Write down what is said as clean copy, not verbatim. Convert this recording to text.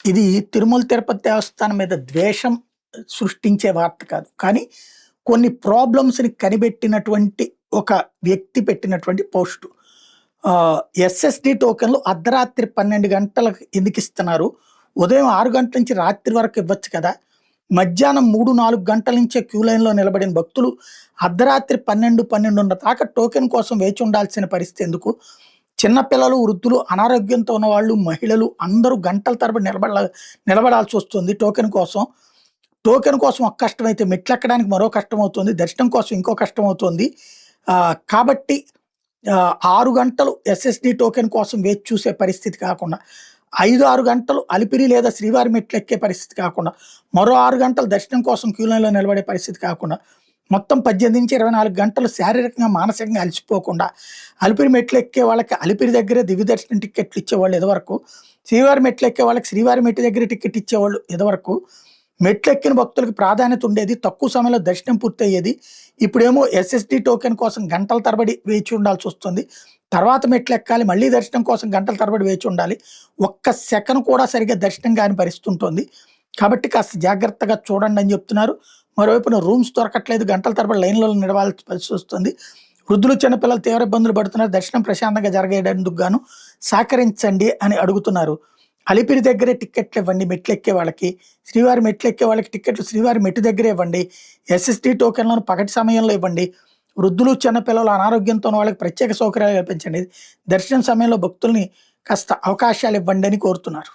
ఇది తిరుమల తిరుపతి దేవస్థానం మీద ద్వేషం సృష్టించే వార్త కాదు. కానీ కొన్ని ప్రాబ్లమ్స్‌ని కనిపెట్టినటువంటి ఒక వ్యక్తి పెట్టినటువంటి పోస్టు. ఎస్ఎస్‌డి టోకెన్‌లు అర్ధరాత్రి 12 గంటలకు ఎందుకిస్తున్నారు? ఉదయం 6 గంటల నుంచి రాత్రి వరకు ఇవ్వచ్చు కదా! మధ్యాహ్నం 3, 4 గంటల నుంచే క్యూ లైన్‌లో నిలబడిన భక్తులు అర్ధరాత్రి 12, 12:30 దాకా టోకెన్ కోసం వేచి ఉండాల్సిన పరిస్థితి ఎందుకు? చిన్న పిల్లలు, వృద్ధులు, అనారోగ్యంతో ఉన్నవాళ్ళు, మహిళలు అందరూ గంటల తరబడి నిలబడాల్సొస్తుంది టోకెన్ కోసం. టోకెన్ కోసం ఒక కష్టమైతే మెట్లెక్కడానికి మరో కష్టమవుతుంది. దర్శనం కోసం ఇంకో కష్టమవుతుంది. కాబట్టి 6 గంటలు ఎస్ఎస్‌డి టోకెన్ కోసం వేచి చూసే పరిస్థితి కాకుండా, 5, 6 గంటలు అలిపిరి లేదా శ్రీవారి మెట్లెక్కే పరిస్థితి కాకుండా, మరో 6 గంటలు దర్శనం కోసం క్యూ లైన్‌లో నిలబడే పరిస్థితి కాకుండా, మొత్తం 18-24 గంటలు శారీరకంగా, మానసికంగా అలసిపోకుండా, అలిపిరి మెట్లెక్కే వాళ్ళకి అలిపిరి దగ్గరే దివ్య దర్శనం టికెట్లు ఇచ్చేవాళ్ళు ఇదివరకు. శ్రీవారి మెట్లెక్కే వాళ్ళకి శ్రీవారి మెట్టు దగ్గర టికెట్ ఇచ్చేవాళ్ళు ఇదివరకు. మెట్లెక్కిన భక్తులకు ప్రాధాన్యత ఉండేది. తక్కువ సమయంలో దర్శనం పూర్తయ్యేది. ఇప్పుడేమో ఎస్ఎస్‌డి టోకెన్ కోసం గంటల తరబడి వేచి ఉండాల్సొస్తుంది. తర్వాత మెట్లెక్కాలి. మళ్ళీ దర్శనం కోసం గంటల తరబడి వేచి ఉండాలి. ఒక్క సెకను కూడా సరిగ్గా దర్శనం కాని పరిస్థితి ఉంటుంది. కాబట్టి కాస్త జాగ్రత్తగా చూడండని చెప్తున్నారు. మరోవైపున రూమ్స్ దొరకట్లేదు. గంటల తరబడి లైన్‌లలో నిలవాల్సిన పరిస్థితి వస్తుంది. వృద్ధులు, చిన్నపిల్లలు తీవ్ర ఇబ్బందులు పడుతున్నారు. దర్శనం ప్రశాంతంగా జరిగేటందుకు గాను సహకరించండి అని అడుగుతున్నారు. అలిపిరి దగ్గరే టికెట్లు ఇవ్వండి మెట్లెక్కే వాళ్ళకి. శ్రీవారి మెట్లెక్కే వాళ్ళకి టికెట్లు శ్రీవారి మెట్టు దగ్గరే ఇవ్వండి. ఎస్ఎస్‌డి టోకెన్‌లను పగటి సమయంలో ఇవ్వండి. వృద్ధులు, చిన్నపిల్లలు, అనారోగ్యంతో ఉన్న వాళ్ళకి ప్రత్యేక సౌకర్యాలు కల్పించండి. దర్శనం సమయంలో భక్తుల్ని కాస్త అవకాశాలు ఇవ్వండి అని కోరుతున్నారు.